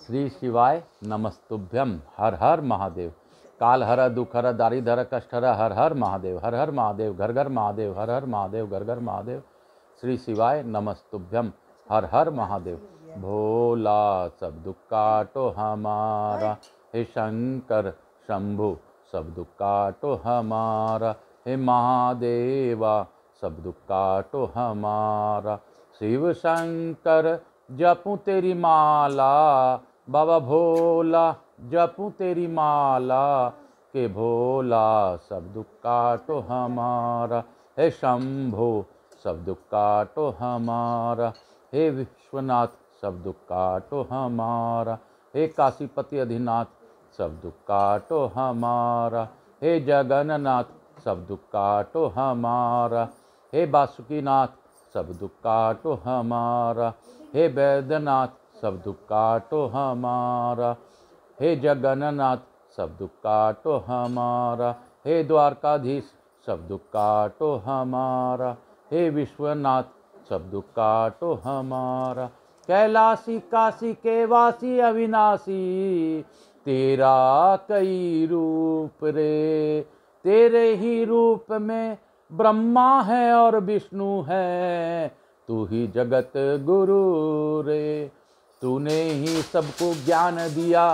श्री शिवाय नमस्तुभ्यम। हर हर महादेव। काल हर दुख हर दारिद्र कष्ट हर हर हर महादेव। हर हर महादेव घर घर महादेव। हर हर महादेव घर घर महादेव। श्री शिवाय नमस्तुभ्यम। हर हर महादेव। भोला सब दुख काटो हमारा, हे शंकर शंभु सब दुख काटो हमारा, हे महादेवा सब दुख काटो हमारा। शिव शंकर जपूं तेरी माला, बाबा भोला जपूं तेरी माला, के भोला सब दुख काटो हमारा, हे शंभो सब दुख काटो हमारा, हे विश्वनाथ सब दुख काटो हमारा, हे काशीपति अधिनाथ सब दुख काटो हमारा, हे जगन्नाथ सब दुख काटो हमारा, हे बासुकीनाथ सब दुख काटो हमारा, हे वैद्यनाथ सब दुख काटो हमारा, हे जगन्नाथ सब दुख काटो हमारा, हे द्वारकाधीश सब दुख काटो हमारा, हे विश्वनाथ सब दुख काटो हमारा। कैलाशी काशी के वासी अविनाशी, तेरा कई रूप रे, तेरे ही रूप में ब्रह्मा है और विष्णु है, तू ही जगत गुरु रे। तूने ही सबको ज्ञान दिया,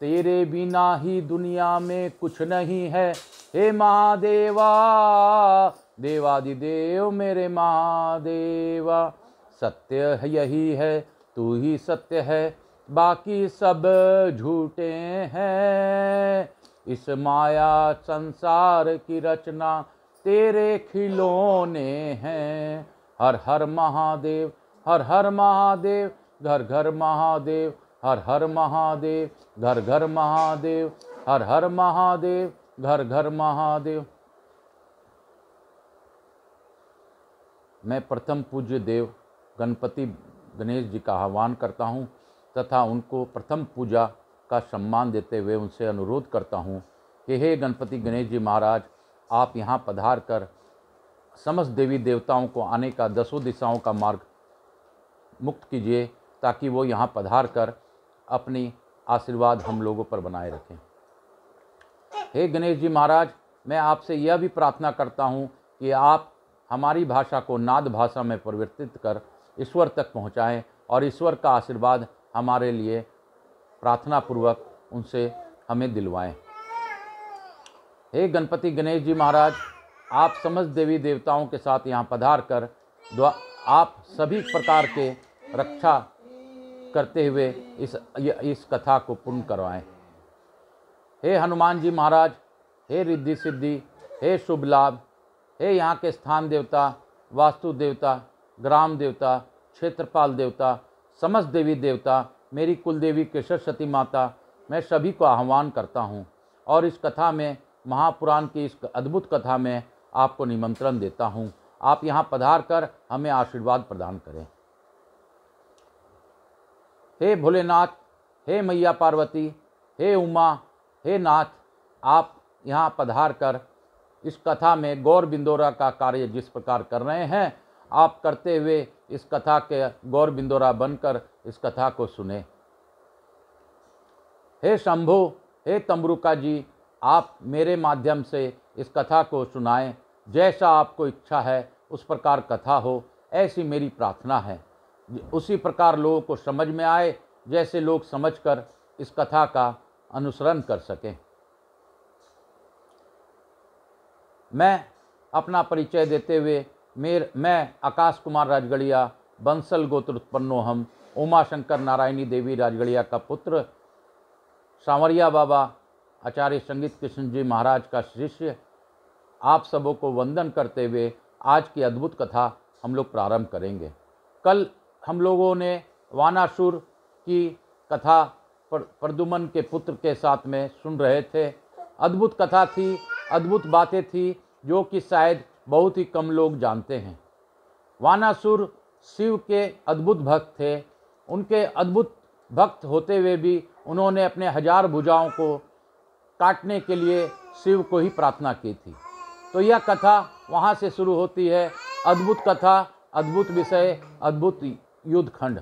तेरे बिना ही दुनिया में कुछ नहीं है, हे महादेवा देवादिदेव मेरे महादेवा। सत्य यही है, तू ही सत्य है, बाकी सब झूठे हैं। इस माया संसार की रचना तेरे खिलौने हैं। हर हर महादेव, हर हर महादेव, घर घर महादेव, हर हर महादेव, घर घर महादेव, हर हर महादेव, घर घर महादेव। मैं प्रथम पूज्य देव गणपति गणेश जी का आह्वान करता हूँ तथा उनको प्रथम पूजा का सम्मान देते हुए उनसे अनुरोध करता हूँ कि हे गणपति गणेश जी महाराज, आप यहाँ पधार कर समस्त देवी देवताओं को आने का दसों दिशाओं का मार्ग मुक्त कीजिए, ताकि वो यहाँ पधार कर अपनी आशीर्वाद हम लोगों पर बनाए रखें। हे गणेश जी महाराज, मैं आपसे यह भी प्रार्थना करता हूँ कि आप हमारी भाषा को नाद भाषा में परिवर्तित कर ईश्वर तक पहुँचाएं और ईश्वर का आशीर्वाद हमारे लिए प्रार्थना पूर्वक उनसे हमें दिलवाएं। हे गणपति गणेश जी महाराज, आप समस्त देवी देवताओं के साथ यहाँ पधार कर आप सभी प्रकार के रक्षा करते हुए इस कथा को पूर्ण करवाएं। हे हनुमान जी महाराज, हे रिद्धि सिद्धि, हे शुभ लाभ, हे यहाँ के स्थान देवता, वास्तु देवता, ग्राम देवता, क्षेत्रपाल देवता, समस्त देवी देवता, मेरी कुलदेवी केशरसती माता, मैं सभी को आह्वान करता हूँ और इस कथा में, महापुराण की इस अद्भुत कथा में आपको निमंत्रण देता हूँ। आप यहाँ पधार कर हमें आशीर्वाद प्रदान करें। हे भोलेनाथ, हे मैया पार्वती, हे उमा, हे नाथ, आप यहाँ पधार कर इस कथा में गौर बिंदोरा का कार्य जिस प्रकार कर रहे हैं, आप करते हुए इस कथा के गौर बिंदोरा बनकर इस कथा को सुने। हे शंभु, हे तम्बरुका जी, आप मेरे माध्यम से इस कथा को सुनाएं। जैसा आपको इच्छा है उस प्रकार कथा हो, ऐसी मेरी प्रार्थना है। उसी प्रकार लोगों को समझ में आए, जैसे लोग समझकर इस कथा का अनुसरण कर सकें। मैं अपना परिचय देते हुए मैं आकाश कुमार राजगढ़िया, बंसल गोत्र उत्पन्नो हम, उमाशंकर नारायणी देवी राजगढ़िया का पुत्र, सांवरिया बाबा आचार्य संगीत कृष्ण जी महाराज का शिष्य, आप सबों को वंदन करते हुए आज की अद्भुत कथा हम लोग प्रारंभ करेंगे। कल हम लोगों ने वानासुर की कथा प्रद्युम्न के पुत्र के साथ में सुन रहे थे। अद्भुत कथा थी, अद्भुत बातें थी जो कि शायद बहुत ही कम लोग जानते हैं। वानासुर शिव के अद्भुत भक्त थे। उनके अद्भुत भक्त होते हुए भी उन्होंने अपने 1000 भुजाओं को काटने के लिए शिव को ही प्रार्थना की थी। तो यह कथा वहाँ से शुरू होती है। अद्भुत कथा, अद्भुत विषय, अद्भुत युद्ध खंड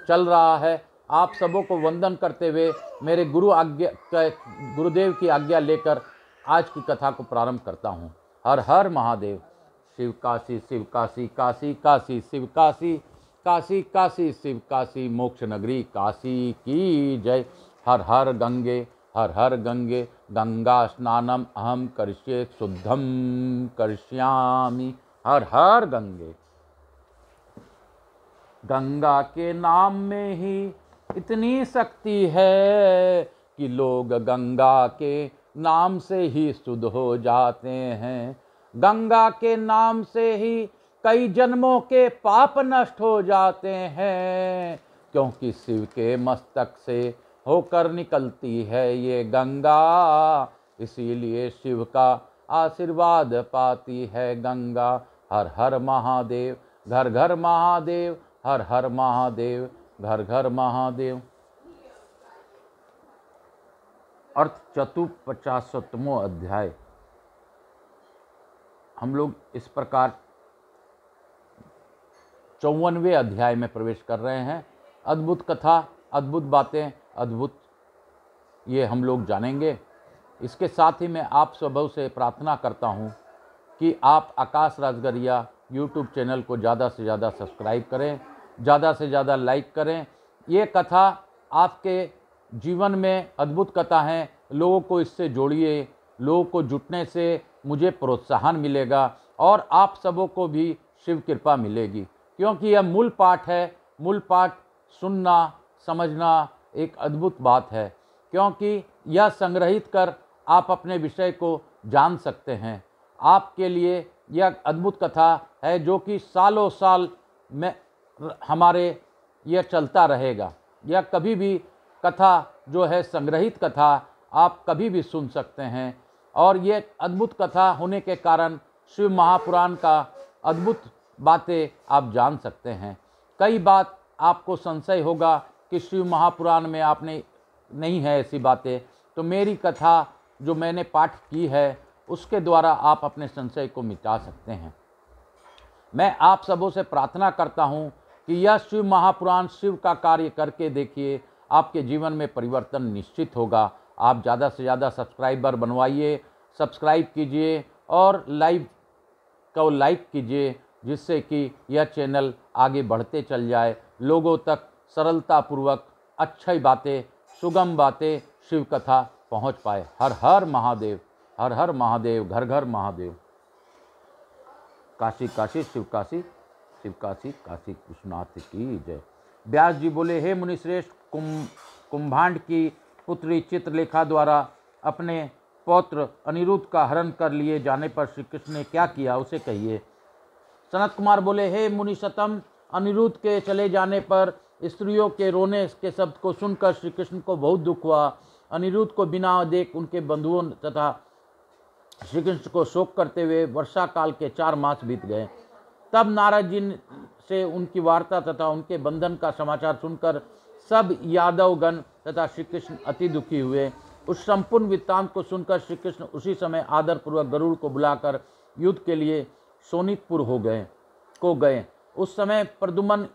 चल रहा है। आप सबों को वंदन करते हुए मेरे गुरुदेव की आज्ञा लेकर आज की कथा को प्रारंभ करता हूँ। हर हर महादेव। शिव काशी शिव काशी, काशी काशी शिव काशी, काशी काशी शिव काशी, मोक्ष नगरी काशी की जय। हर हर गंगे, हर हर गंगे, गंगा स्नानम अहम करिष्ये शुद्धम करिष्यामि। हर हर गंगे। गंगा के नाम में ही इतनी शक्ति है कि लोग गंगा के नाम से ही शुद्ध हो जाते हैं। गंगा के नाम से ही कई जन्मों के पाप नष्ट हो जाते हैं, क्योंकि शिव के मस्तक से होकर निकलती है ये गंगा, इसीलिए शिव का आशीर्वाद पाती है गंगा। हर हर महादेव, घर घर महादेव, हर हर महादेव, घर घर महादेव। अर्थ चतुः 50वां अध्याय। हम लोग इस प्रकार 54वें अध्याय में प्रवेश कर रहे हैं। अद्भुत कथा, अद्भुत बातें, अद्भुत ये हम लोग जानेंगे। इसके साथ ही मैं आप सबों से प्रार्थना करता हूँ कि आप आकाश राजगरिया यूट्यूब चैनल को ज़्यादा से ज़्यादा सब्सक्राइब करें, ज़्यादा से ज़्यादा लाइक करें। ये कथा आपके जीवन में अद्भुत कथा है, लोगों को इससे जोड़िए। लोगों को जुटने से मुझे प्रोत्साहन मिलेगा और आप सबों को भी शिव कृपा मिलेगी, क्योंकि यह मूल पाठ है। मूल पाठ सुनना समझना एक अद्भुत बात है, क्योंकि यह संग्रहित कर आप अपने विषय को जान सकते हैं। आपके लिए यह अद्भुत कथा है जो कि सालों साल में हमारे यह चलता रहेगा। यह कभी भी कथा जो है संग्रहित कथा आप कभी भी सुन सकते हैं, और ये अद्भुत कथा होने के कारण शिव महापुराण का अद्भुत बातें आप जान सकते हैं। कई बात आपको संशय होगा कि शिव महापुराण में आपने नहीं है ऐसी बातें, तो मेरी कथा जो मैंने पाठ की है उसके द्वारा आप अपने संशय को मिटा सकते हैं। मैं आप सबों से प्रार्थना करता हूँ कि यह शिव महापुराण शिव का कार्य करके देखिए, आपके जीवन में परिवर्तन निश्चित होगा। आप ज़्यादा से ज़्यादा सब्सक्राइबर बनवाइए, सब्सक्राइब कीजिए और लाइव को लाइक कीजिए, जिससे कि यह चैनल आगे बढ़ते चल जाए, लोगों तक सरलतापूर्वक अच्छी बातें, सुगम बातें, शिव कथा पहुंच पाए। हर हर महादेव, हर हर महादेव, घर घर महादेव। काशी काशी शिव काशी, शिव काशी काशी विश्वनाथ की जय। व्यास जी बोले, हे मुनिश्रेष्ठ, कुंभांड की पुत्री चित्रलेखा द्वारा अपने पौत्र अनिरुद्ध का हरण कर लिए जाने पर श्री कृष्ण ने क्या किया, उसे कहिए। सनत कुमार बोले, हे मुनिशतम, अनिरुद्ध के चले जाने पर स्त्रियों के रोने के शब्द को सुनकर श्री कृष्ण को बहुत दुख हुआ। अनिरुद्ध को बिना देख उनके बंधुओं तथा श्री कृष्ण को शोक करते हुए वर्षा काल के 4 मास बीत गए। तब नारद जी से उनकी वार्ता तथा उनके बंधन का समाचार सुनकर सब यादवगण तथा श्री कृष्ण अति दुखी हुए। उस संपूर्ण वृत्तांत को सुनकर श्री कृष्ण उसी समय आदरपूर्वक गरुड़ को बुलाकर युद्ध के लिए सोनितपुर गए। उस समय प्रद्युम्न,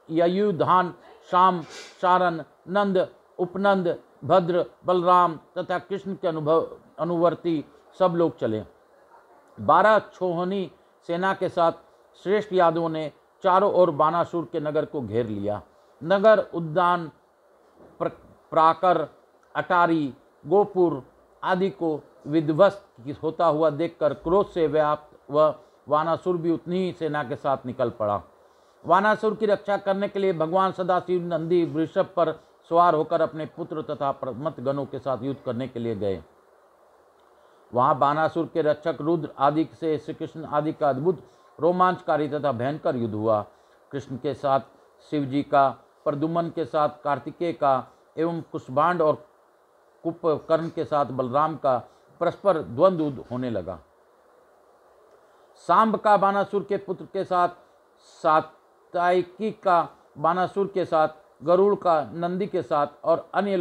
युयुधान, शाम, शारन, नंद, उपनंद, भद्र, बलराम तथा कृष्ण के अनुवर्ती सब लोग चले। 12 छोहनी सेना के साथ श्रेष्ठ यादवों ने चारों ओर बानासुर के नगर को घेर लिया। नगर, उद्यान, प्राकर, अटारी, गोपुर आदि को विध्वस्त होता हुआ देखकर क्रोध से व्याप्त वह वानासुर भी उतनी ही सेना के साथ निकल पड़ा। वानासुर की रक्षा करने के लिए भगवान सदाशिव नंदी वृषभ पर सवार होकर अपने पुत्र तथा प्रमथ गणों के साथ युद्ध करने के लिए गए। वहां बानासुर के रक्षक रुद्र आदि से श्री कृष्ण आदि का अद्भुत रोमांचकारी तथा भयंकर युद्ध हुआ। कृष्ण के साथ शिव जी का, प्रद्युम्न के साथ कार्तिकेय का एवं कुशभांड और कुंभकर्ण के साथ बलराम का परस्पर द्वंद्व होने लगा। सांब का बानासुर के पुत्र के साथ, सात्यायकी का बानासुर के साथ, गरुड़ का नंदी के साथ और अन्य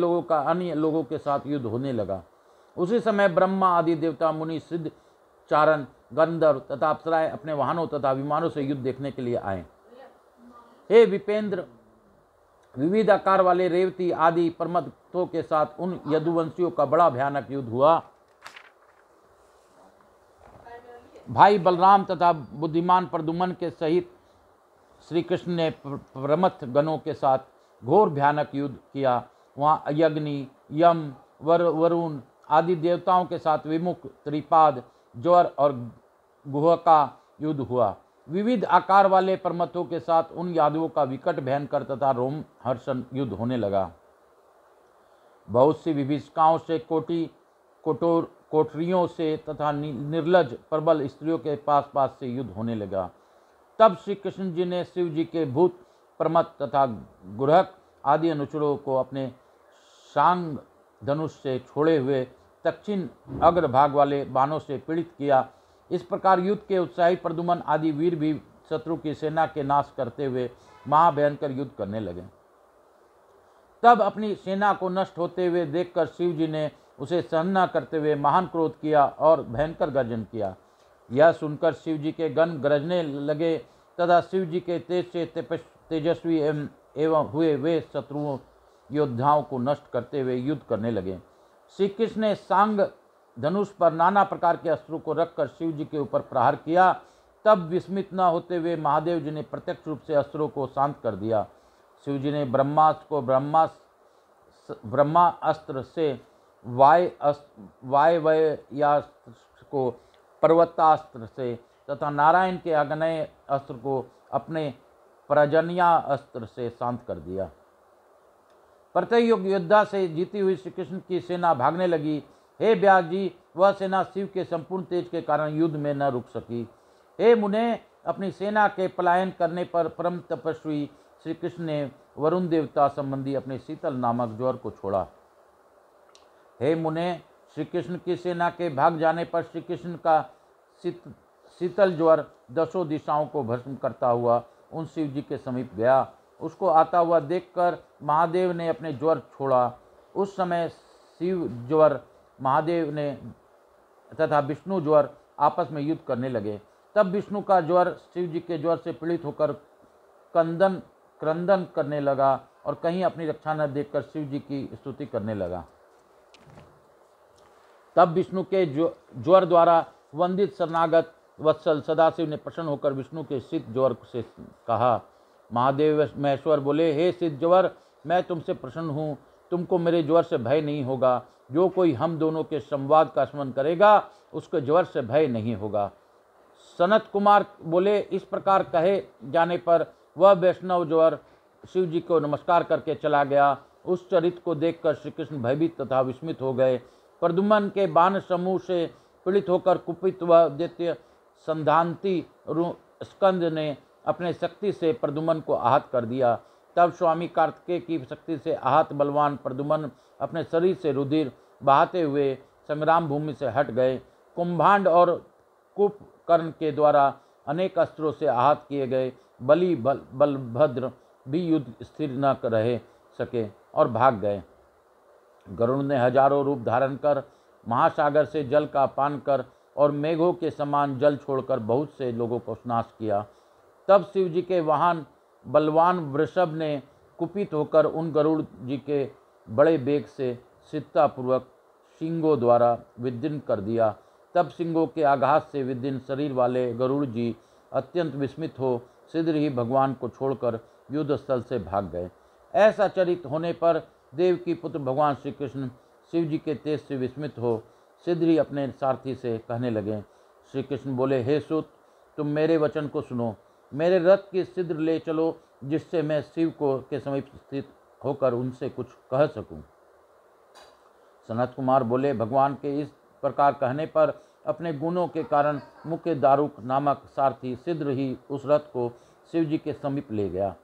लोगों के साथ युद्ध होने लगा। उसी समय ब्रह्मा आदि देवता, मुनि, सिद्ध, चारण, गंधर्व तथा अप्सराएं अपने वाहनों तथा विमानों से युद्ध देखने के लिए आए। हे विपेंद्र, विविध आकार वाले रेवती आदि परमथों के साथ उन यदुवंशियों का बड़ा भयानक युद्ध हुआ। भाई बलराम तथा बुद्धिमान प्रद्युम्न के सहित श्री कृष्ण ने प्रमथ गणों के साथ घोर भयानक युद्ध किया। वहाँ अग्नि, यम, वरुण आदि देवताओं के साथ विमुख, त्रिपाद, ज्वर और गुह का युद्ध हुआ। विविध आकार वाले परमथों के साथ उन यादवों का विकट भयंकर तथा रोमहर्षण युद्ध होने लगा। बहुत सी विभीषिकाओं से, कोठरियों से तथा निर्लज प्रबल स्त्रियों के पास पास से युद्ध होने लगा। तब श्री कृष्ण जी ने शिव जी के भूत, प्रमथ तथा गुरहक आदि अनुचरों को अपने शांग धनुष से छोड़े हुए दक्षिण अग्रभाग वाले बाणों से पीड़ित किया। इस प्रकार युद्ध के उत्साही प्रद्युम्न आदि वीर भी शत्रु की सेना के नाश करते हुए महाभयंकर युद्ध करने लगे। तब अपनी सेना को नष्ट होते हुए देखकर शिव जी ने उसे सहन न करते हुए महान क्रोध किया और भयंकर गर्जन किया। यह सुनकर शिव जी के गण गरजने लगे तथा शिव जी के तेज से तेजस्वी एवं हुए वे शत्रुओं योद्धाओं को नष्ट करते हुए युद्ध करने लगे। श्री कृष्ण ने सांग धनुष पर नाना प्रकार के अस्त्रों को रखकर शिव जी के ऊपर प्रहार किया। तब विस्मित न होते हुए महादेव जी ने प्रत्यक्ष रूप से अस्त्रों को शांत कर दिया। शिव जी ने ब्रह्मास्त्र को ब्रह्मास्त्र से, वायव्यास्त्र को पर्वतास्त्र से तथा नारायण के आग्नेय अस्त्र को अपने पर्जन्यास्त्र से शांत कर दिया। प्रत्ययुग योद्धा से जीती हुई श्री कृष्ण की सेना भागने लगी। हे व्यास जी, वह सेना शिव के संपूर्ण तेज के कारण युद्ध में न रुक सकी। हे मुने, अपनी सेना के पलायन करने पर परम तपस्वी श्री कृष्ण ने वरुण देवता संबंधी अपने शीतल नामक ज्वर को छोड़ा। हे मुने, श्री कृष्ण की सेना के भाग जाने पर श्री कृष्ण का शीतल ज्वर दसों दिशाओं को भस्म करता हुआ उन शिव जी के समीप गया। उसको आता हुआ देखकर महादेव ने अपने ज्वर छोड़ा। उस समय शिव ज्वर, महादेव ने तथा विष्णु ज्वर आपस में युद्ध करने लगे। तब विष्णु का ज्वर शिव जी के ज्वर से पीड़ित होकर क्रंदन करने लगा और कहीं अपनी रक्षा न देखकर शिव जी की स्तुति करने लगा। तब विष्णु के ज्वर द्वारा वंदित शरणागत वत्सल सदाशिव ने प्रसन्न होकर विष्णु के शीत ज्वर से कहा। महादेव महेश्वर बोले, हे शीत ज्वर, मैं तुमसे प्रसन्न हूँ, तुमको मेरे ज्वर से भय नहीं होगा। जो कोई हम दोनों के संवाद का स्मरण करेगा उसके ज्वर से भय नहीं होगा। सनत कुमार बोले, इस प्रकार कहे जाने पर वह वैष्णव ज्वर शिव जी को नमस्कार करके चला गया। उस चरित्र को देखकर श्री कृष्ण भयभीत तथा विस्मित हो गए। प्रद्युम्न के बाण समूह से पीड़ित होकर कुपित व दैत्य संधांति स्कंद ने अपने शक्ति से प्रद्युम्न को आहत कर दिया। तब स्वामी कार्तिकेय की शक्ति से आहत बलवान प्रद्युम्न अपने शरीर से रुधिर बहाते हुए संग्राम भूमि से हट गए। कुंभांड और कुंभकर्ण के द्वारा अनेक अस्त्रों से आहत किए गए बलि बलभद्र भी युद्ध स्थिर न रह सके और भाग गए। गरुड़ ने हजारों रूप धारण कर महासागर से जल का पान कर और मेघों के समान जल छोड़कर बहुत से लोगों को नाश किया। तब शिव जी के वाहन बलवान वृषभ ने कुपित होकर उन गरुड़ जी के बड़े बेग से सिद्धतापूर्वक सिंगों द्वारा विदीर्ण कर दिया। तब सिंगों के आघात से विदीर्ण शरीर वाले गरुड़ जी अत्यंत विस्मित हो शीघ्र ही भगवान को छोड़कर युद्ध स्थल से भाग गए। ऐसा चरित होने पर देव की पुत्र भगवान श्री कृष्ण शिव जी के तेज से विस्मित हो शीघ्र ही अपने सारथी से कहने लगे। श्री कृष्ण बोले, हे सूत, तुम मेरे वचन को सुनो, मेरे रथ की शीघ्र ले चलो, जिससे मैं शिव को के समीप स्थित होकर उनसे कुछ कह सकूं। सनत कुमार बोले, भगवान के इस प्रकार कहने पर अपने गुणों के कारण मुख्य दारुक नामक सारथी शीघ्र ही उस रथ को शिव जी के समीप ले गया।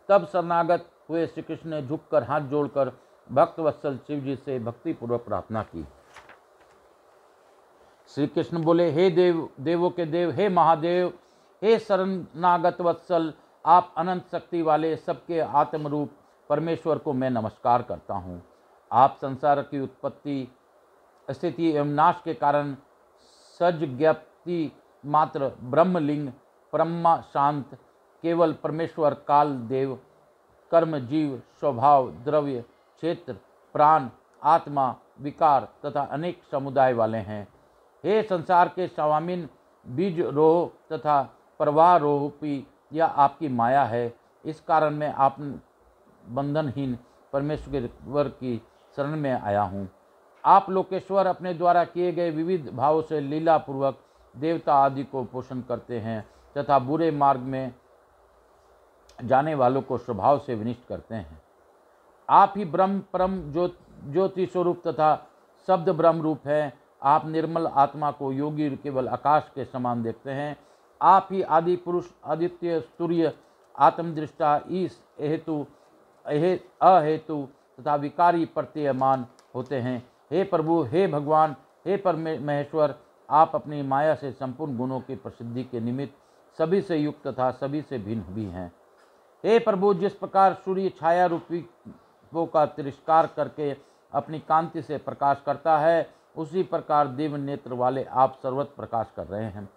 तब शरणागत हुए श्री कृष्ण ने झुककर हाथ जोड़कर भक्त वत्सल शिव जी से भक्तिपूर्वक प्रार्थना की। श्री कृष्ण बोले, हे देवों के देव, हे महादेव, हे शरणागत वत्सल, आप अनंत शक्ति वाले सबके आत्मरूप परमेश्वर को मैं नमस्कार करता हूँ। आप संसार की उत्पत्ति, स्थिति एवं नाश के कारण सज्ञप्ति मात्र ब्रह्मलिंग, ब्रह्मा शांत, केवल परमेश्वर काल देव कर्म, जीव, स्वभाव, द्रव्य, क्षेत्र, प्राण, आत्मा, विकार तथा अनेक समुदाय वाले हैं। हे संसार के स्वामीन, बीज रोह तथा प्रवाह रूपी यह आपकी माया है। इस कारण मैं आप बंधनहीन परमेश्वर की शरण में आया हूँ। आप लोकेश्वर अपने द्वारा किए गए विविध भावों से लीला पूर्वक देवता आदि को पोषण करते हैं तथा बुरे मार्ग में जाने वालों को स्वभाव से विनिष्ट करते हैं। आप ही ब्रह्म परम ज्योति स्वरूप तथा शब्द ब्रह्म रूप है। आप निर्मल आत्मा को योगी केवल आकाश के समान देखते हैं। आप ही आदि पुरुष, आदित्य, सूर्य, आत्मदृष्टा, ईश, हेतु, अहेतु तथा विकारी प्रतीयमान होते हैं। हे प्रभु, हे भगवान, हे परमेश्वर, आप अपनी माया से संपूर्ण गुणों की प्रसिद्धि के निमित्त सभी से युक्त तथा सभी से भिन्न भी हैं। हे प्रभु, जिस प्रकार सूर्य छाया रूपी का तिरस्कार करके अपनी कांति से प्रकाश करता है, उसी प्रकार दिव्य नेत्र वाले आप सर्वत्र प्रकाश कर रहे हैं।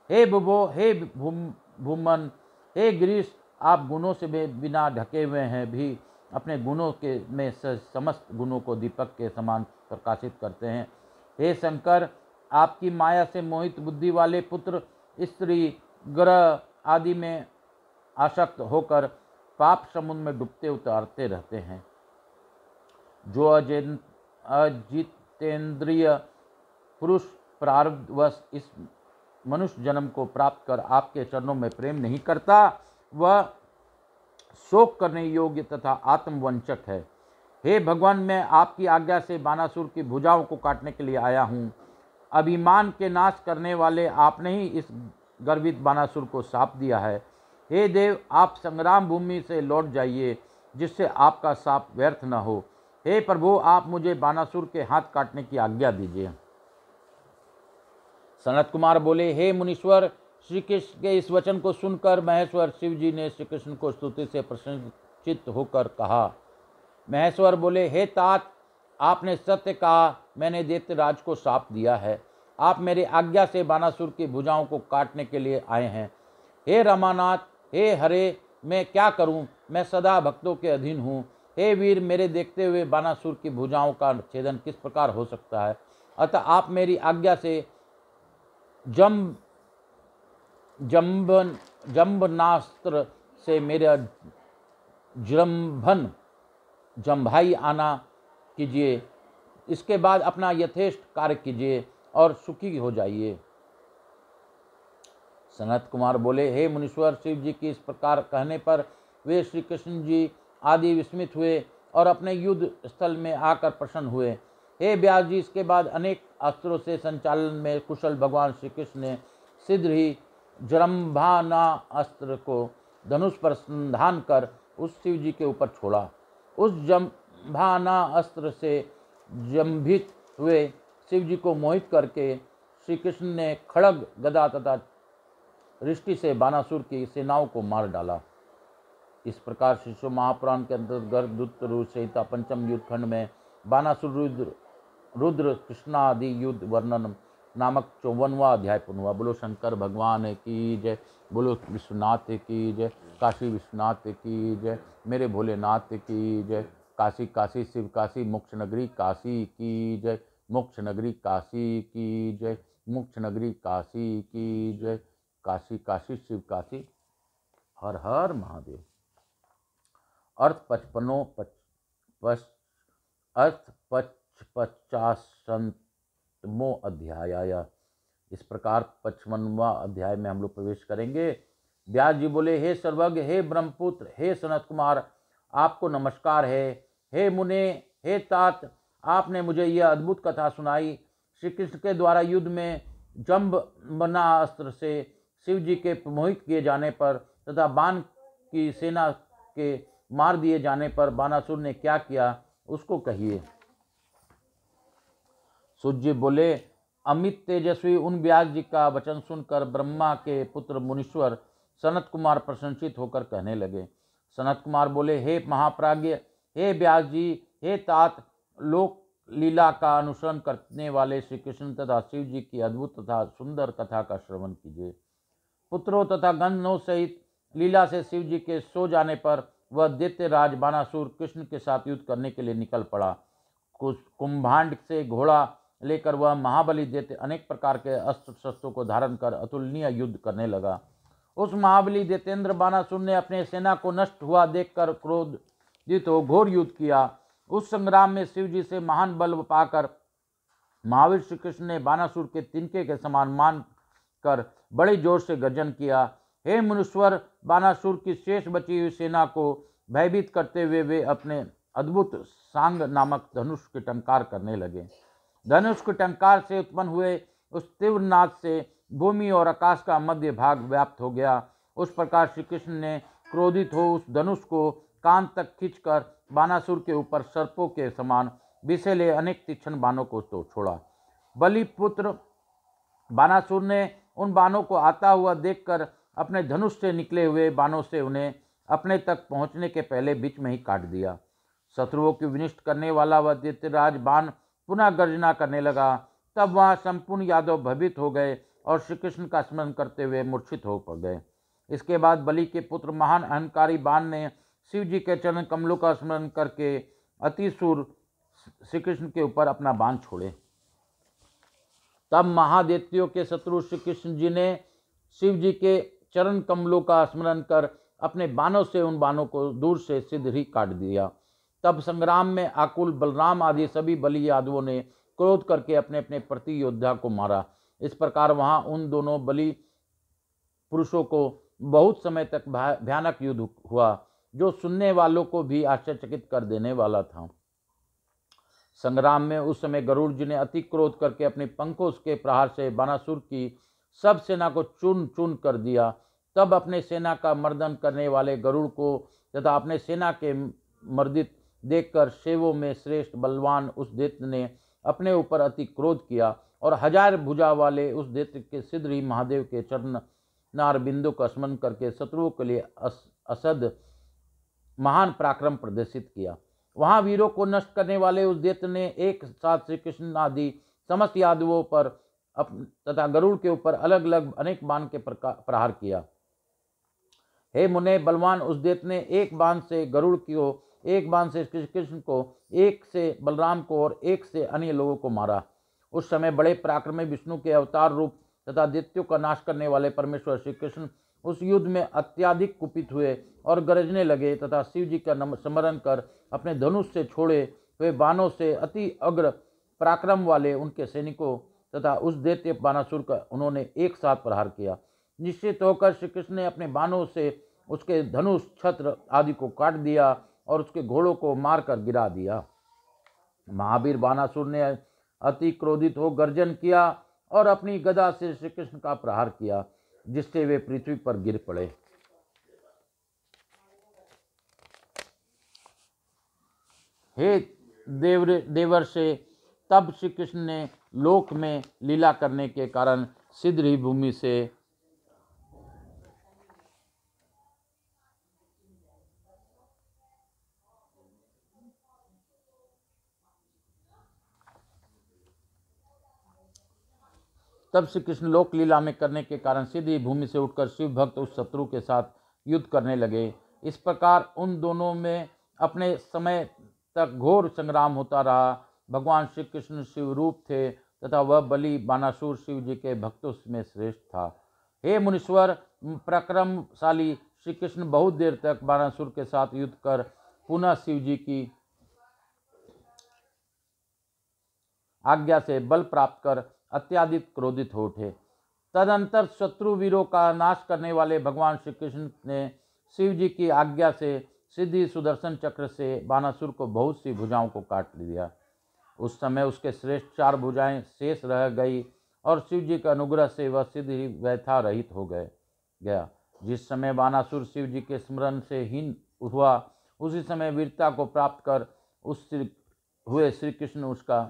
हे भुवो, हे भूमन, हे गिरीश, आप गुणों से बिना ढके हुए हैं भी अपने गुणों के में समस्त गुणों को दीपक के समान प्रकाशित करते हैं। हे शंकर, आपकी माया से मोहित बुद्धि वाले पुत्र स्त्री, ग्रह आदि में आसक्त होकर पाप समुद्र में डूबते उतारते रहते हैं। जो अजितेंद्रिय पुरुष प्रारब्धवश इस मनुष्य जन्म को प्राप्त कर आपके चरणों में प्रेम नहीं करता, वह शोक करने योग्य तथा आत्मवंचक है। हे भगवान, मैं आपकी आज्ञा से बानासुर की भुजाओं को काटने के लिए आया हूँ। अभिमान के नाश करने वाले आपने ही इस गर्वित बानासुर को शाप दिया है। हे देव, आप संग्राम भूमि से लौट जाइए, जिससे आपका शाप व्यर्थ न हो। हे प्रभु, आप मुझे बानासुर के हाथ काटने की आज्ञा दीजिए। सनत कुमार बोले, हे मुनीश्वर, श्री कृष्ण के इस वचन को सुनकर महेश्वर शिव जी ने श्री कृष्ण को स्तुति से प्रसन्नचित्त होकर कहा। महेश्वर बोले, हे तात, आपने सत्य कहा, मैंने दैत्यराज को शाप दिया है। आप मेरी आज्ञा से बानासुर की भुजाओं को काटने के लिए आए हैं। हे रमानाथ, हे हरे, मैं क्या करूं? मैं सदा भक्तों के अधीन हूँ। हे वीर, मेरे देखते हुए बानासुर की भुजाओं का छेदन किस प्रकार हो सकता है? अतः आप मेरी आज्ञा से जम्बनास्त्र से मेरा जम्भाई आना कीजिए। इसके बाद अपना यथेष्ट कार्य कीजिए और सुखी हो जाइए। सनत कुमार बोले, हे मुनीश्वर, शिव जी की इस प्रकार कहने पर वे श्री कृष्ण जी आदि विस्मित हुए और अपने युद्ध स्थल में आकर प्रसन्न हुए। हे व्यास जी, इसके बाद अनेक अस्त्रों से संचालन में कुशल भगवान श्री कृष्ण ने शीघ्र ही जरम्भाना अस्त्र को धनुष पर संधान कर उस शिव जी के ऊपर छोड़ा। उस जम्भाना अस्त्र से जंभित हुए शिव जी को मोहित करके श्री कृष्ण ने खड्ग, गदा तथा रिष्टि से बानासुर की सेनाओं को मार डाला। इस प्रकार शिशु महापुराण के अंतर्गत दुत्तरु संहिता पंचम युद्ध खंड में बानासुर रुद्र कृष्णादि युद्ध वर्णन नामक 54वां अध्याय पूर्ण हुआ। बोलो शंकर भगवान की जय, बोलो विश्वनाथ की जय, काशी विश्वनाथ की जय, मेरे भोलेनाथ की जय। काशी काशी शिव काशी, मोक्ष नगरी काशी की जय, मोक्ष नगरी काशी की जय, मोक्ष नगरी काशी की जय। काशी काशी शिव काशी, हर हर महादेव। अर्थ 50वां अध्याय। इस प्रकार 55वां अध्याय में हम लोग प्रवेश करेंगे। व्यास जी बोले, हे सर्वज्ञ, हे ब्रह्मपुत्र, हे सनत कुमार, आपको नमस्कार है। हे मुने, हे तात, आपने मुझे यह अद्भुत कथा सुनाई। श्री कृष्ण के द्वारा युद्ध में जम्बना अस्त्र से शिव जी के मोहित किए जाने पर तथा बाण की सेना के मार दिए जाने पर बानासुर ने क्या किया, उसको कहिए। सूर्य बोले, अमित तेजस्वी उन व्यास जी का वचन सुनकर ब्रह्मा के पुत्र मुनीश्वर सनत कुमार प्रसन्नचित होकर कहने लगे। सनत कुमार बोले, हे महाप्राज्ञ, हे व्यास जी, हे तात, लोक लीला का अनुसरण करने वाले श्री कृष्ण तथा शिव जी की अद्भुत तथा सुंदर कथा का श्रवण कीजिए। पुत्रों तथा गणों सहित लीला से शिव जी के सो जाने पर वह दैत्यराज बानासुर कृष्ण के साथ युद्ध करने के लिए निकल पड़ा। कुंभांड से घोड़ा लेकर वह महाबली दैत्य अनेक प्रकार के अस्त्र शस्त्रों को धारण कर अतुलनीय युद्ध करने लगा। उस महाबली दैत्येंद्र बानासुर ने अपने सेना को नष्ट हुआ देखकर क्रोधित हो घोर युद्ध किया। उस संग्राम में शिव जी से महान बल पाकर महावीर श्री कृष्ण ने बानासुर के तिनके के समान मान कर बड़े जोर से गर्जन किया। हे मुनीश्वर, बानासुर की शेष बची हुई सेना को भयभीत करते हुए वे अपने अद्भुत सांग नामक धनुष के टंकार करने लगे। धनुष के टंकार से उत्पन्न हुए उस तीव्र नाद से भूमि और आकाश का मध्य भाग व्याप्त हो गया। उस प्रकार श्री कृष्ण ने क्रोधित हो उस धनुष को कान तक खींचकर बानासुर के ऊपर सर्पों के समान विषैले अनेक तीक्ष्ण बाणों को तो छोड़ा। बलिपुत्र बानासुर ने उन बाणों को आता हुआ देखकर अपने धनुष से निकले हुए बाणों से उन्हें अपने तक पहुंचने के पहले बीच में ही काट दिया। शत्रुओं की विनिष्ट करने वाला वह दैत्यराज बाण पुनः गर्जना करने लगा। तब वहाँ संपूर्ण यादव भयभीत हो गए और श्री कृष्ण का स्मरण करते हुए मूर्छित हो पड़ गए। इसके बाद बलि के पुत्र महान अहंकारी बाण ने शिव जी के चरण कमलों का स्मरण करके अतिशूर श्री कृष्ण के ऊपर अपना बाण छोड़े। तब महादैत्यों के शत्रु श्री कृष्ण जी ने शिव जी के चरण कमलों का स्मरण कर अपने बाणों से उन बाणों को दूर से सिद्ध ही काट दिया। तब संग्राम में आकुल बलराम आदि सभी बलि यादवों ने क्रोध करके अपने अपने प्रति योद्धा को मारा। इस प्रकार वहां उन दोनों बलि पुरुषों को बहुत समय तक भयानक युद्ध हुआ, जो सुनने वालों को भी आश्चर्यचकित कर देने वाला था। संग्राम में उस समय गरुड़ जी ने अति क्रोध करके अपने पंखों के प्रहार से बानासुर की सब सेना को चूर्ण चूर्ण कर दिया। तब अपने सेना का मर्दन करने वाले गरुड़ को तथा अपने सेना के मर्दित देखकर शैवों में श्रेष्ठ बलवान उस दैत्य ने अपने ऊपर अति क्रोध किया और 1000 भुजा वाले उस दैत्य के सिद्ध ही महादेव के चरण नार बिंदु का स्मरण करके शत्रुओं के लिए असद महान पराक्रम प्रदर्शित किया। वहां वीरों को नष्ट करने वाले उस दैत्य ने एक साथ श्री कृष्ण आदि समस्त यादवों पर तथा गरुड़ के ऊपर अलग अलग अनेक बाण के प्रहार किया। हे मुने, बलवान उस दैत्य ने एक बाण से गरुड़ को, एक बाण से श्री कृष्ण को, एक से बलराम को और एक से अन्य लोगों को मारा। उस समय बड़े पराक्रमी विष्णु के अवतार रूप तथा दैत्यों का नाश करने वाले परमेश्वर श्री कृष्ण उस युद्ध में अत्यधिक कुपित हुए और गरजने लगे तथा शिव जी का स्मरण कर अपने धनुष से छोड़े हुए बाणों से अति अग्र पराक्रम वाले उनके सैनिकों तथा उस दैत्य बानासुर का उन्होंने एक साथ प्रहार किया। निश्चित होकर श्री कृष्ण ने अपने बाणों से उसके धनुष, छत्र आदि को काट दिया और उसके घोड़ों को मारकर गिरा दिया। महावीर बानासुर ने अति क्रोधित हो गर्जन किया और अपनी गदा से श्री कृष्ण का प्रहार किया, जिससे वे पृथ्वी पर गिर पड़े। हे देवर्षि, तब श्री कृष्ण ने लोक में लीला करने के कारण सिद्ध ही भूमि से तब श्री कृष्ण लोक लीला में करने के कारण सीधी भूमि से उठकर शिव भक्त उस शत्रु के साथ युद्ध करने लगे। इस प्रकार उन दोनों में अपने समय तक घोर संग्राम होता रहा। भगवान श्री कृष्ण शिव रूप थे तथा वह बलि बानासुर शिव जी के भक्तों में श्रेष्ठ था। हे मुनीश्वर, पराक्रमशाली श्री कृष्ण बहुत देर तक बानासुर के साथ युद्ध कर पुनः शिव जी की आज्ञा से बल प्राप्त कर अत्याधिक क्रोधित हो उठे। तदंतर शत्रु वीरों का नाश करने वाले भगवान श्री कृष्ण ने शिव जी की आज्ञा से सिद्धि सुदर्शन चक्र से बानासुर को बहुत सी भुजाओं को काट लिया। उस समय उसके श्रेष्ठ 4 भुजाएं शेष रह गई और शिव जी के अनुग्रह से वह सिद्ध ही व्यथा रहित हो गया। जिस समय बानासुर शिव जी के स्मरण से हीन हुआ, उसी समय वीरता को प्राप्त कर उस हुए श्री कृष्ण उसका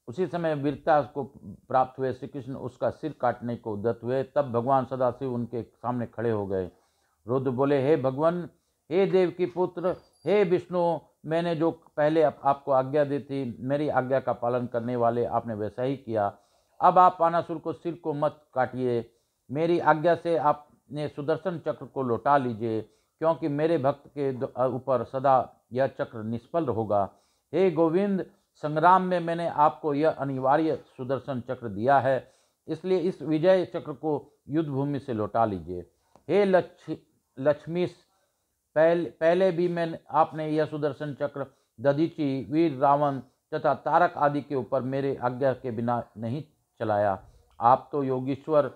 उसी समय वीरता को प्राप्त हुए श्री कृष्ण उसका सिर काटने को उद्यत हुए। तब भगवान सदाशिव उनके सामने खड़े हो गए। रुद्र बोले, हे भगवान, हे देव की पुत्र, हे विष्णु, मैंने जो पहले आपको आज्ञा दी थी, मेरी आज्ञा का पालन करने वाले आपने वैसा ही किया। अब आप बानासुर को सिर को मत काटिए, मेरी आज्ञा से आपने सुदर्शन चक्र को लौटा लीजिए, क्योंकि मेरे भक्त के ऊपर सदा यह चक्र निष्फल होगा। हे गोविंद, संग्राम में मैंने आपको यह अनिवार्य सुदर्शन चक्र दिया है, इसलिए इस विजय चक्र को युद्ध भूमि से लौटा लीजिए। हे लक्ष्मीश, पहले भी आपने यह सुदर्शन चक्र दधीची, वीर रावण तथा तारक आदि के ऊपर मेरे आज्ञा के बिना नहीं चलाया। आप तो योगीश्वर,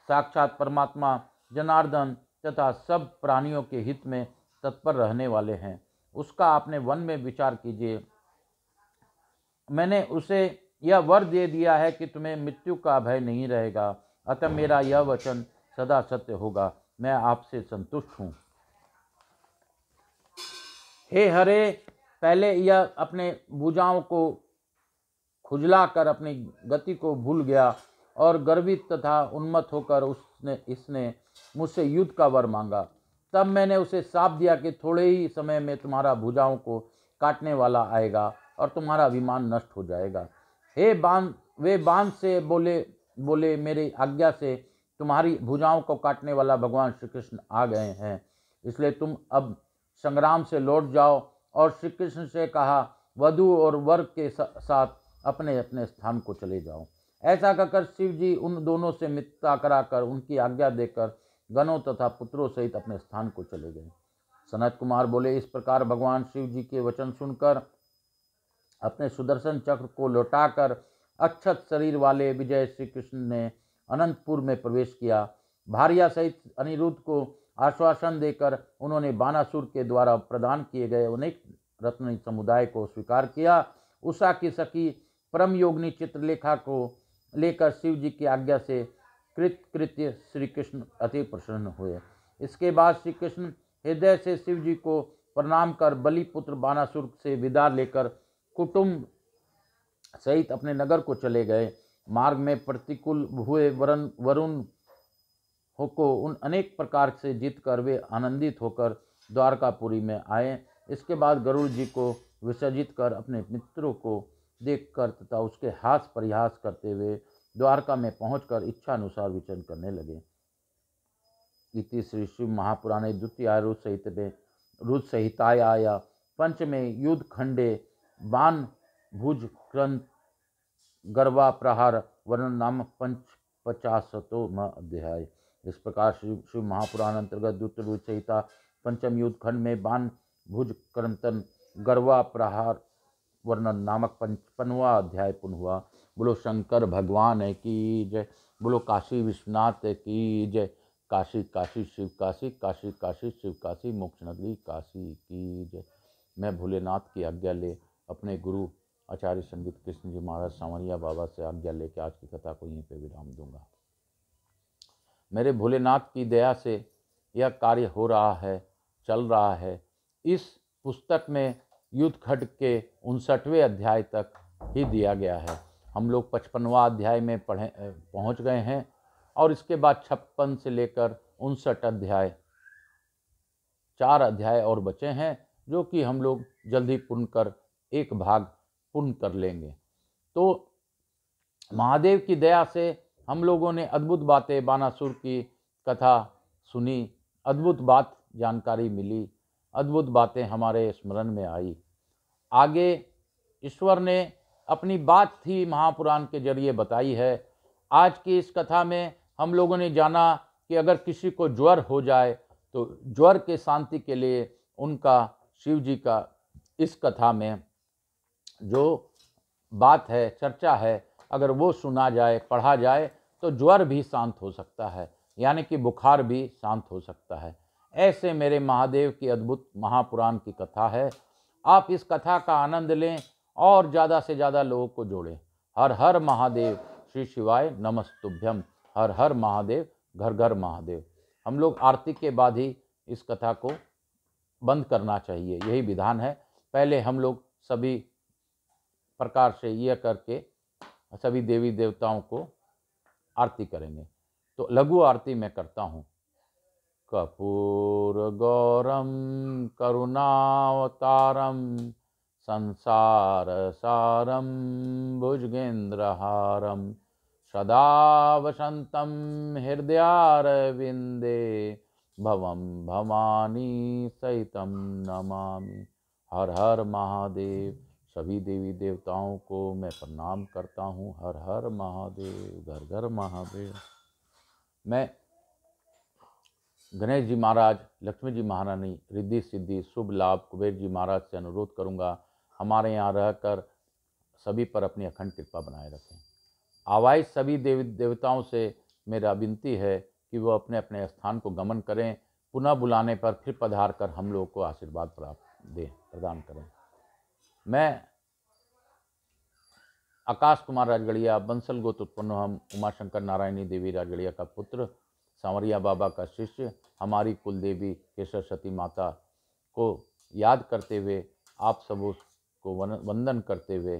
साक्षात परमात्मा, जनार्दन तथा सब प्राणियों के हित में तत्पर रहने वाले हैं। उसका आपने वन में विचार कीजिए। मैंने उसे यह वर दे दिया है कि तुम्हें मृत्यु का भय नहीं रहेगा, अतः मेरा यह वचन सदा सत्य होगा। मैं आपसे संतुष्ट हूँ। हे हरे, पहले यह अपने भुजाओं को खुजलाकर अपनी गति को भूल गया और गर्वित तथा उन्मत्त होकर इसने मुझसे युद्ध का वर मांगा। तब मैंने उसे शाप दिया कि थोड़े ही समय में तुम्हारा भुजाओं को काटने वाला आएगा और तुम्हारा विमान नष्ट हो जाएगा। वे बाण से बोले मेरी आज्ञा से तुम्हारी भुजाओं को काटने वाला भगवान श्री कृष्ण आ गए हैं, इसलिए तुम अब संग्राम से लौट जाओ। और श्री कृष्ण से कहा, वधु और वर के साथ अपने अपने स्थान को चले जाओ। ऐसा कहकर शिव जी उन दोनों से मित्रता कराकर उनकी आज्ञा देकर गणों तथा पुत्रों सहित अपने स्थान को चले गए। सनत कुमार बोले, इस प्रकार भगवान शिव जी के वचन सुनकर अपने सुदर्शन चक्र को लौटाकर अक्षत शरीर वाले विजय श्री कृष्ण ने अनंतपुर में प्रवेश किया। भार्या सहित अनिरुद्ध को आश्वासन देकर उन्होंने बानासुर के द्वारा प्रदान किए गए अनेक रत्न समुदाय को स्वीकार किया। उषा की सखी परम योगिनी चित्रलेखा को लेकर शिव जी की आज्ञा से कृत्य श्री कृष्ण अति प्रसन्न हुए। इसके बाद श्री कृष्ण हृदय से शिव जी को प्रणाम कर बलिपुत्र बानासुर से विदा लेकर कुटुंब सहित अपने नगर को चले गए। मार्ग में प्रतिकूल हुए वरुण को उन अनेक प्रकार से जीतकर वे आनंदित होकर द्वारकापुरी में आए। इसके बाद गरुड़ जी को विसर्जित कर अपने मित्रों को देखकर तथा उसके हास परिहास करते हुए द्वारका में पहुंचकर इच्छा अनुसार विचरण करने लगे। इति श्री शिव महापुराणे द्वितीय रुद्र संहिताया पंचमे युद्ध खंडे बाण भुज क्रंत गर्वा प्रहार वर्णन नाम 50वां अध्याय। इस प्रकार शिव महापुराण अंतर्गत द्वितीय रुद्र संहिता पंचम युद्ध खंड में बाण भुज क्रंतन गर्वा प्रहार वर्णन नामक 55वां अध्याय पूर्ण हुआ। बोलो शंकर भगवान की जय। बोलो काशी विश्वनाथ की जय। काशी काशी शिव काशी, काशी काशी शिव काशी, मोक्ष नगरी काशी की जय। मैं भोलेनाथ की आज्ञा ले अपने गुरु आचार्य संगीत कृष्ण जी महाराज सांवरिया बाबा से आज्ञा लेकर आज की कथा को यहीं पे विराम दूंगा। मेरे भोलेनाथ की दया से यह कार्य हो रहा है, चल रहा है। इस पुस्तक में युद्ध खंड के 59वें अध्याय तक ही दिया गया है। हम लोग 55वां अध्याय में पहुंच गए हैं और इसके बाद 56 से लेकर 59 अध्याय, 4 अध्याय और बचे हैं, जो कि हम लोग जल्दी पूर्ण कर एक भाग पूर्ण कर लेंगे। तो महादेव की दया से हम लोगों ने अद्भुत बातें, बानासुर की कथा सुनी, अद्भुत बात जानकारी मिली, अद्भुत बातें हमारे स्मरण में आई। आगे ईश्वर ने अपनी बात ही महापुराण के जरिए बताई है। आज की इस कथा में हम लोगों ने जाना कि अगर किसी को ज्वर हो जाए तो ज्वर के शांति के लिए उनका शिव जी का इस कथा में जो बात है, चर्चा है, अगर वो सुना जाए, पढ़ा जाए तो ज्वर भी शांत हो सकता है, यानी कि बुखार भी शांत हो सकता है। ऐसे मेरे महादेव की अद्भुत महापुराण की कथा है। आप इस कथा का आनंद लें और ज़्यादा से ज़्यादा लोगों को जोड़ें। हर हर महादेव, श्री शिवाय नमस्तुभ्यम। हर हर महादेव, घर घर महादेव। हम लोग आरती के बाद ही इस कथा को बंद करना चाहिए, यही विधान है। पहले हम लोग सभी प्रकार से यह करके सभी देवी देवताओं को आरती करेंगे। तो लघु आरती मैं करता हूँ। कर्पूर गौरम करुणावतारम संसार सारम भुजगेंद्रहारम सदा वसन्तं हृदयारविन्दे भवं भवानी सहितं नमामि। हर हर महादेव। सभी देवी देवताओं को मैं प्रणाम करता हूँ। हर हर महादेव, घर घर महादेव। मैं गणेश जी महाराज, लक्ष्मी जी महारानी, रिद्धि सिद्धि शुभ लाभ कुबेर जी महाराज से अनुरोध करूँगा हमारे यहाँ रहकर सभी पर अपनी अखंड कृपा बनाए रखें। आवाज़ सभी देवी देवताओं से मेरा विनती है कि वो अपने अपने स्थान को गमन करें, पुनः बुलाने पर फिर पधार कर हम लोगों को आशीर्वाद प्रदान करें। मैं आकाश कुमार राजगढ़िया, बंसल गोत्र उत्पन्न हम, उमाशंकर नारायणी देवी राजगढ़िया का पुत्र, सांवरिया बाबा का शिष्य, हमारी कुल देवी केशर सती माता को याद करते हुए आप सबों को वंदन करते हुए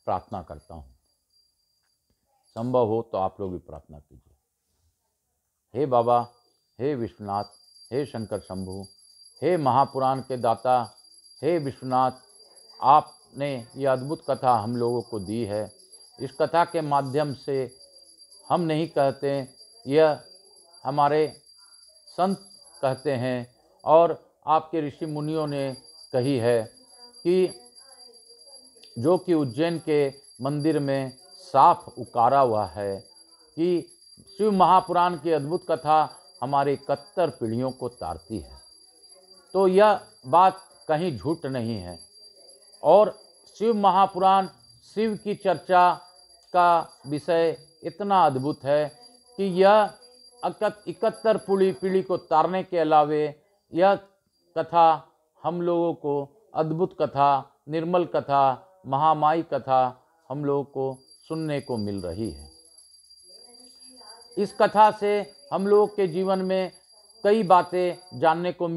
प्रार्थना करता हूँ। संभव हो तो आप लोग भी प्रार्थना कीजिए। हे बाबा, हे विश्वनाथ, हे शंकर शंभु, हे महापुराण के दाता, हे विश्वनाथ, आपने ये अद्भुत कथा हम लोगों को दी है। इस कथा के माध्यम से हम नहीं कहते, यह हमारे संत कहते हैं और आपके ऋषि मुनियों ने कही है कि जो कि उज्जैन के मंदिर में साफ उकारा हुआ है कि शिव महापुराण की अद्भुत कथा हमारी 71 पीढ़ियों को तारती है। तो यह बात कहीं झूठ नहीं है। और शिव महापुराण, शिव की चर्चा का विषय इतना अद्भुत है कि यह 71 पीढ़ी को तारने के अलावे यह कथा हम लोगों को अद्भुत कथा, निर्मल कथा, महामाई कथा हम लोगों को सुनने को मिल रही है। इस कथा से हम लोगों के जीवन में कई बातें जानने को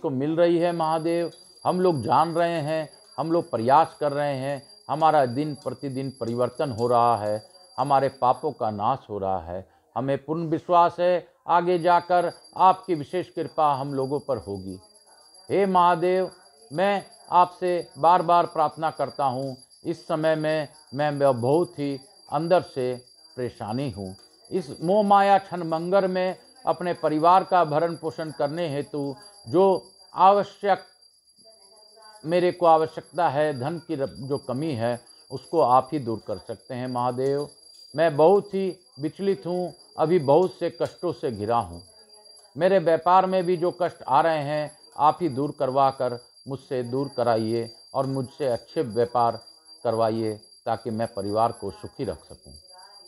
मिल रही है। महादेव, हम लोग जान रहे हैं, हम लोग प्रयास कर रहे हैं, हमारा दिन प्रतिदिन परिवर्तन हो रहा है, हमारे पापों का नाश हो रहा है। हमें पूर्ण विश्वास है आगे जाकर आपकी विशेष कृपा हम लोगों पर होगी। हे महादेव, मैं आपसे बार बार प्रार्थना करता हूँ। इस समय में मैं बहुत ही अंदर से परेशानी हूँ। इस मोह माया क्षणभंगुर में अपने परिवार का भरण पोषण करने हेतु जो मेरे को आवश्यकता है, धन की जो कमी है, उसको आप ही दूर कर सकते हैं। महादेव, मैं बहुत ही विचलित हूँ, अभी बहुत से कष्टों से घिरा हूँ। मेरे व्यापार में भी जो कष्ट आ रहे हैं, आप ही दूर करवा कर मुझसे दूर कराइए और मुझसे अच्छे व्यापार करवाइए ताकि मैं परिवार को सुखी रख सकूं।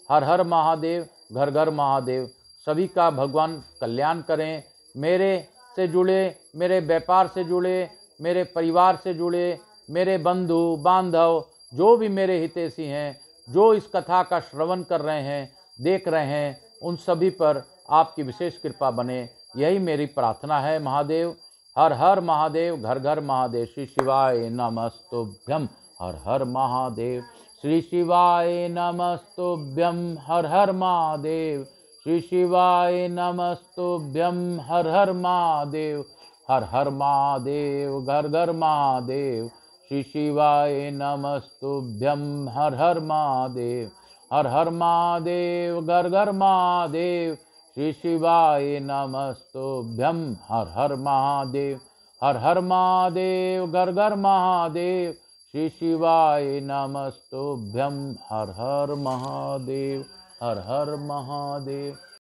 हर हर महादेव, घर घर महादेव। सभी का भगवान कल्याण करें। मेरे से जुड़े, मेरे व्यापार से जुड़े, मेरे परिवार से जुड़े, मेरे बंधु बांधव, जो भी मेरे हितैषी हैं, जो इस कथा का श्रवण कर रहे हैं, देख रहे हैं, उन सभी पर आपकी विशेष कृपा बने, यही मेरी प्रार्थना है। महादेव, हर हर महादेव, घर घर महादेव। श्री शिवाय नमस्तुभ्यम, हर हर महादेव। श्री शिवाय नमस्तुभ्यम, हर हर महादेव। श्री शिवाय नमस्तुभ्यम, हर हर महादेव। हर हर महादेव, घर घर महादेव। श्री शिवाय नमस्तुभ्यम, हर हर महादेव। हर हर महादेव, घर घर महादेव। श्री शिवाय नमस्तुभ्यम, हर हर महादेव। हर हर महादेव, घर घर महादेव। श्री शिवाय नमस्तुभ्यम, हर हर महादेव। हर हर महादेव।